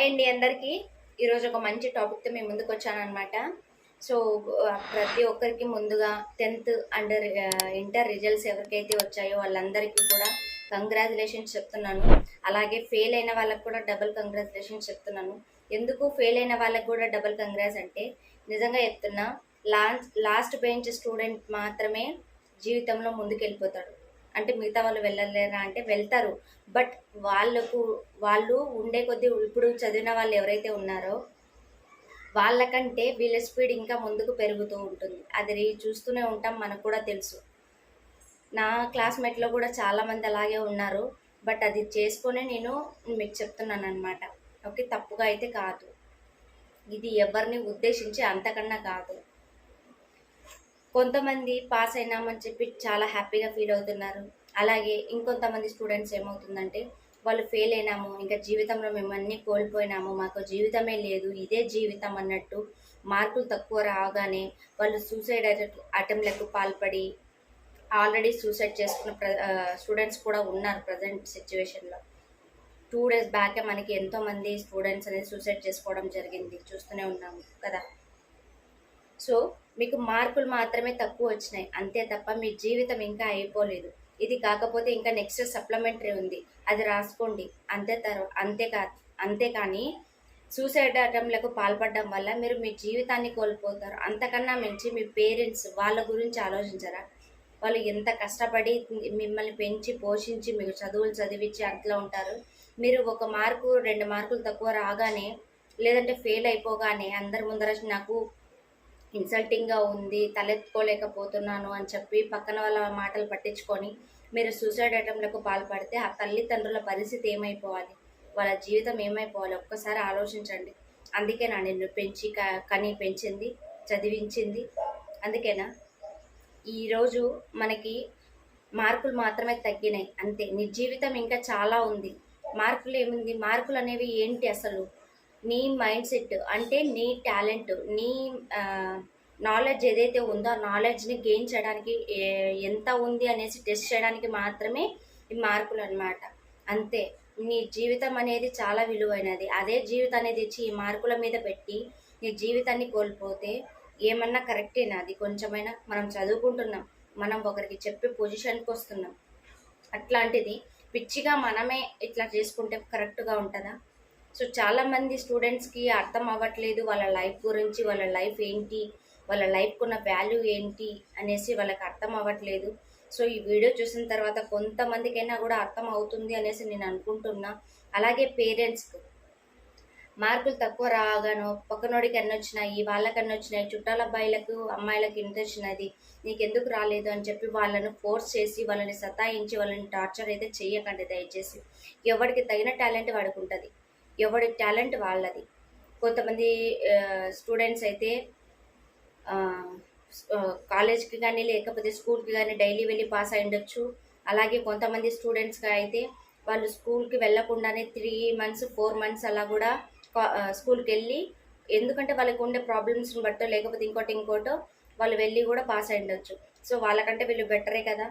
అండి అందరికీ. ఈరోజు ఒక మంచి టాపిక్తో మేము ముందుకు వచ్చానమాట. సో ప్రతి ఒక్కరికి ముందుగా 10th అండ్ ఇంటర్ రిజల్ట్స్ ఎవరికైతే వచ్చాయో వాళ్ళందరికీ కూడా కంగ్రాచులేషన్స్ చెప్తున్నాను. అలాగే ఫెయిల్ అయిన వాళ్ళకు కూడా డబుల్ కంగ్రాచులేషన్స్ చెప్తున్నాను. ఎందుకు ఫెయిల్ అయిన వాళ్ళకు కూడా డబుల్ కంగ్రాట్స్ అంటే, నిజంగా చెప్తున్నా, లాస్ట్ బెంచ్ స్టూడెంట్ మాత్రమే జీవితంలో ముందుకు వెళ్ళిపోతాడు. అంటే మిగతా వాళ్ళు వెళ్ళలేరా అంటే వెళ్తారు. బట్ వాళ్ళు ఉండే కొద్దీ ఇప్పుడు చదివిన వాళ్ళు ఎవరైతే ఉన్నారో వాళ్ళకంటే వీళ్ళ స్పీడ్ ఇంకా ముందుకు పెరుగుతూ ఉంటుంది. అది చూస్తూనే ఉంటాం, మనకు కూడా తెలుసు. నా క్లాస్మేట్లో కూడా చాలామంది అలాగే ఉన్నారు. బట్ అది చేసుకునే నేను మీకు చెప్తున్నాను అనమాట. ఓకే, తప్పుగా అయితే కాదు, ఇది ఎవరిని ఉద్దేశించి అంతకన్నా కాదు. కొంతమంది పాస్ అయినామని చెప్పి చాలా హ్యాపీగా ఫీల్ అవుతున్నారు. అలాగే ఇంకొంతమంది స్టూడెంట్స్ ఏమవుతుందంటే, వాళ్ళు ఫెయిల్ అయినాము, ఇంకా జీవితంలో మేము అన్నీ కోల్పోయినాము, మాకు జీవితమే లేదు, ఇదే జీవితం అన్నట్టు మార్కులు తక్కువ రాగానే వాళ్ళు సూసైడ్ అటెంప్ట్లకు పాల్పడి ఆల్రెడీ సూసైడ్ చేసుకున్న స్టూడెంట్స్ కూడా ఉన్నారు ప్రజెంట్ సిచ్యువేషన్లో. 2 days బ్యాకే మనకి ఎంతోమంది స్టూడెంట్స్ అనేది సూసైడ్ చేసుకోవడం జరిగింది, చూస్తూనే ఉన్నాము కదా. సో మీకు మార్కులు మాత్రమే తక్కువ వచ్చినాయి అంతే తప్ప మీ జీవితం ఇంకా అయిపోలేదు. ఇది కాకపోతే ఇంకా నెక్స్ట్ సప్లిమెంటరీ ఉంది, అది రాసుకోండి అంతే. అంతేకాని సూసైడ్ అటెంప్ట్లకు పాల్పడడం వల్ల మీరు మీ జీవితాన్ని కోల్పోతారు. అంతకన్నా మించి మీ పేరెంట్స్ వాళ్ళ గురించి ఆలోచించరా? వాళ్ళు ఎంత కష్టపడి మిమ్మల్ని పెంచి పోషించి మీకు చదువులు చదివించి అట్లా ఉంటారు. మీరు 1 మార్కు 2 మార్కులు తక్కువ రాగానే, లేదంటే ఫెయిల్ అయిపోగానే అందరి ముందర నాకు ఇన్సల్టింగ్గా ఉంది, తలెత్తుకోలేకపోతున్నాను అని చెప్పి పక్కన వాళ్ళ మాటలు పట్టించుకొని మీరు సూసైడ్ అటెంప్ట్లకు పాల్పడితే ఆ తల్లిదండ్రుల పరిస్థితి ఏమైపోవాలి, వాళ్ళ జీవితం ఏమైపోవాలి ఒక్కసారి ఆలోచించండి. అందుకేనా నిన్ను పెంచి కని పెంచింది, చదివించింది? అందుకేనా? ఈరోజు మనకి మార్కులు మాత్రమే తగ్గినాయి అంతే, నీ జీవితం ఇంకా చాలా ఉంది. మార్కులు ఏముంది? మార్కులు అనేవి ఏంటి అసలు? నీ మైండ్ సెట్, అంటే నీ టాలెంట్, నీ నాలెడ్జ్ ఏదైతే ఉందో ఆ నాలెడ్జ్ని గెయిన్ చేయడానికి ఎంత ఉంది అనేసి టెస్ట్ చేయడానికి మాత్రమే ఈ మార్కులు అనమాట. అంతే. నీ జీవితం అనేది చాలా విలువైనది. అదే జీవితం అనేది ఇచ్చి ఈ మార్కుల మీద పెట్టి నీ జీవితాన్ని కోల్పోతే ఏమన్నా కరెక్టేనా? అది కొంచెమైనా మనం చదువుకుంటున్నాం, మనం ఒకరికి చెప్పే పొజిషన్కి వస్తున్నాం. అట్లాంటిది పిచ్చిగా మనమే ఇట్లా చేసుకుంటే కరెక్ట్గా ఉంటుందా? సో చాలామంది స్టూడెంట్స్కి అర్థం అవ్వట్లేదు వాళ్ళ లైఫ్ గురించి, వాళ్ళ లైఫ్ ఏంటి, వాళ్ళ లైఫ్కి ఉన్న వాల్యూ ఏంటి అనేసి వాళ్ళకి అర్థం అవ్వట్లేదు. సో ఈ వీడియో చూసిన తర్వాత కొంతమందికైనా కూడా అర్థం అవుతుంది అనేసి నేను అనుకుంటున్నా. అలాగే పేరెంట్స్కి మార్కులు తక్కువ రాగానో పక్కనోడికి ఎన్ని వచ్చినాయి, వాళ్ళకి ఎన్ని వచ్చినాయి, చుట్టాల అబ్బాయిలకు అమ్మాయిలకు ఇంత వచ్చినది, నీకెందుకు రాలేదు అని చెప్పి వాళ్ళను ఫోర్స్ చేసి వాళ్ళని సతాయించి వాళ్ళని టార్చర్ అయితే చెయ్యకండి దయచేసి. ఎవరికి తగిన టాలెంట్ వాడికి ఉంటుంది, ఎవడి టాలెంట్ వాళ్ళది. కొంతమంది స్టూడెంట్స్ అయితే కాలేజ్కి కానీ లేకపోతే స్కూల్కి కానీ డైలీ వెళ్ళి పాస్ అయి ఉండొచ్చు. అలాగే కొంతమంది స్టూడెంట్స్గా అయితే వాళ్ళు స్కూల్కి వెళ్ళకుండానే 3 months 4 months అలా కూడా స్కూల్కి వెళ్ళి, ఎందుకంటే వాళ్ళకి ఉండే ప్రాబ్లమ్స్ని బట్టో లేకపోతే ఇంకోటో వాళ్ళు వెళ్ళి కూడా పాస్ అయి ఉండొచ్చు. సో వాళ్ళకంటే వీళ్ళు బెటరే కదా,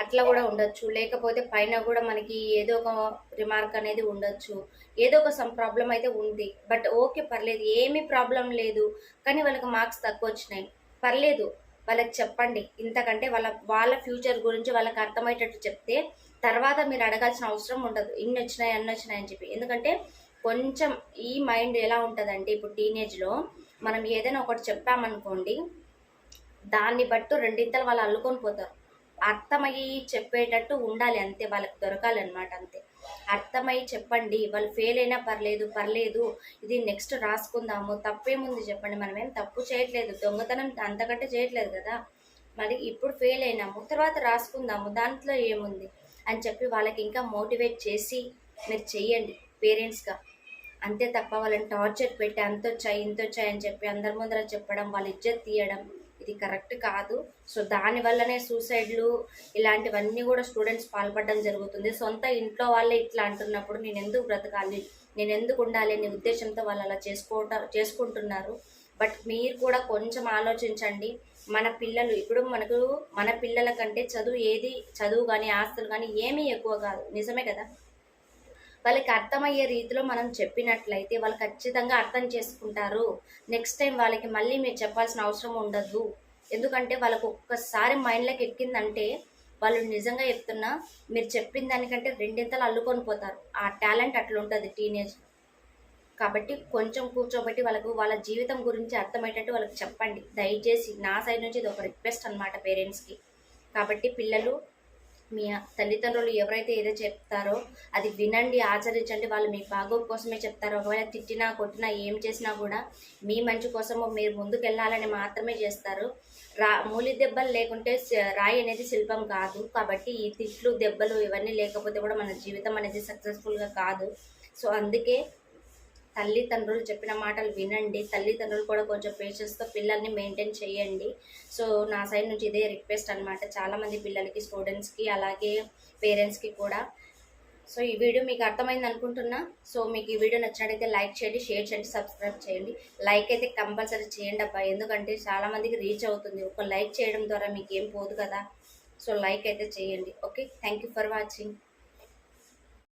అట్లా కూడా ఉండొచ్చు. లేకపోతే పైన కూడా మనకి ఏదో ఒక రిమార్క్ అనేది ఉండొచ్చు, ఏదో ఒక సమ్ ప్రాబ్లం అయితే ఉంది. బట్ ఓకే, పర్లేదు, ఏమీ ప్రాబ్లం లేదు, కానీ వాళ్ళకి మార్క్స్ తక్కువ వచ్చినాయి, పర్లేదు, వాళ్ళకి చెప్పండి. ఇంతకంటే వాళ్ళ ఫ్యూచర్ గురించి వాళ్ళకి అర్థమయ్యేటట్టు చెప్తే తర్వాత మీరు అడగాల్సిన అవసరం ఉండదు, ఇన్ని వచ్చినాయి అన్ని వచ్చినాయి అని చెప్పి. ఎందుకంటే కొంచెం ఈ మైండ్ ఎలా ఉంటుందంటే, ఇప్పుడు టీనేజ్లో మనం ఏదైనా ఒకటి చెప్పామనుకోండి, దాన్ని బట్టు రెండింతలు వాళ్ళు అల్లుకొని పోతారు. అర్థమయ్యి చెప్పేటట్టు ఉండాలి అంతే, వాళ్ళకి దొరకాలన్నమాట అంతే. అర్థమయ్యి చెప్పండి, వాళ్ళు ఫెయిల్ అయినా పర్లేదు, ఇది నెక్స్ట్ రాసుకుందాము, తప్పేముంది చెప్పండి, మనం ఏం తప్పు చేయట్లేదు, దొంగతనం అంతకంటే చేయట్లేదు కదా, మరి ఇప్పుడు ఫెయిల్ అయినాము తర్వాత రాసుకుందాము, దాంట్లో ఏముంది అని చెప్పి వాళ్ళకి ఇంకా మోటివేట్ చేసి మీరు చెయ్యండి పేరెంట్స్గా. అంతే తప్ప వాళ్ళని టార్చర్ పెట్టి అంతొచ్చాయి ఇంతొచ్చాయి అని చెప్పి అందరి ముందర చెప్పడం, వాళ్ళ ఇజ్జత్ తీయడం, ఇది కరెక్ట్ కాదు. సో దానివల్లనే సూసైడ్లు ఇలాంటివన్నీ కూడా స్టూడెంట్స్ పాల్పడడం జరుగుతుంది. సొంత ఇంట్లో వాళ్ళే ఇట్లా అంటున్నప్పుడు నేను ఎందుకు బ్రతకాలి, నేను ఎందుకు ఉండాలి అనే ఉద్దేశంతో వాళ్ళు అలా చేసుకుంటున్నారు. బట్ మీరు కూడా కొంచెం ఆలోచించండి. మన పిల్లలు ఇప్పుడు మన పిల్లల కంటే చదువు కానీ ఆస్తులు కానీ ఏమీ ఎక్కువ కాదు, నిజమే కదా. వాళ్ళకి అర్థమయ్యే రీతిలో మనం చెప్పినట్లయితే వాళ్ళు ఖచ్చితంగా అర్థం చేసుకుంటారు. నెక్స్ట్ టైం వాళ్ళకి మళ్ళీ మీరు చెప్పాల్సిన అవసరం ఉండదు. ఎందుకంటే వాళ్ళకు ఒక్కసారి మైండ్లోకి ఎక్కిందంటే వాళ్ళు నిజంగా చెప్తున్నా, మీరు చెప్పిన దానికంటే రెండింతలు అల్లుకొని పోతారు. ఆ టాలెంట్ అట్లుంటుంది టీనేజ్. కాబట్టి కొంచెం కూర్చోబెట్టి వాళ్ళకు వాళ్ళ జీవితం గురించి అర్థమయ్యేటట్టు వాళ్ళకి చెప్పండి. దయచేసి నా సైడ్ నుంచి ఇది ఒక రిక్వెస్ట్ అనమాట పేరెంట్స్కి. కాబట్టి పిల్లలు మీ తల్లిదండ్రులు ఎవరైతే ఏదో చెప్తారో అది వినండి, ఆచరించండి. వాళ్ళు మీ బాగోగు కోసమే చెప్తారు. ఒకవేళ తిట్టినా కొట్టినా ఏం చేసినా కూడా మీ మంచి కోసము మీరు ముందుకెళ్ళాలని మాత్రమే చేస్తారు. మూలి దెబ్బలు లేకుంటే రాయి అనేది శిల్పం కాదు. కాబట్టి ఈ తిట్లు దెబ్బలు ఇవన్నీ లేకపోతే కూడా మన జీవితం అనేది సక్సెస్ఫుల్గా కాదు. సో అందుకే తల్లిదండ్రులు చెప్పిన మాటలు వినండి. తల్లిదండ్రులు కూడా కొంచెం పేషెన్స్తో పిల్లల్ని మెయింటైన్ చేయండి. సో నా సైడ్ నుంచి ఇదే రిక్వెస్ట్ అనమాట, చాలామంది పిల్లలకి, స్టూడెంట్స్కి, అలాగే పేరెంట్స్కి కూడా. సో ఈ వీడియో మీకు అర్థమైంది అనుకుంటున్నా. సో మీకు ఈ వీడియో నచ్చినట్టయితే లైక్ చేయండి, షేర్ చేయండి, సబ్స్క్రైబ్ చేయండి. లైక్ అయితే కంపల్సరీ చేయండి అబ్బా, ఎందుకంటే చాలామందికి రీచ్ అవుతుంది. ఒక లైక్ చేయడం ద్వారా మీకు ఏం పోదు కదా. సో లైక్ అయితే చేయండి. Okay, thank you for watching.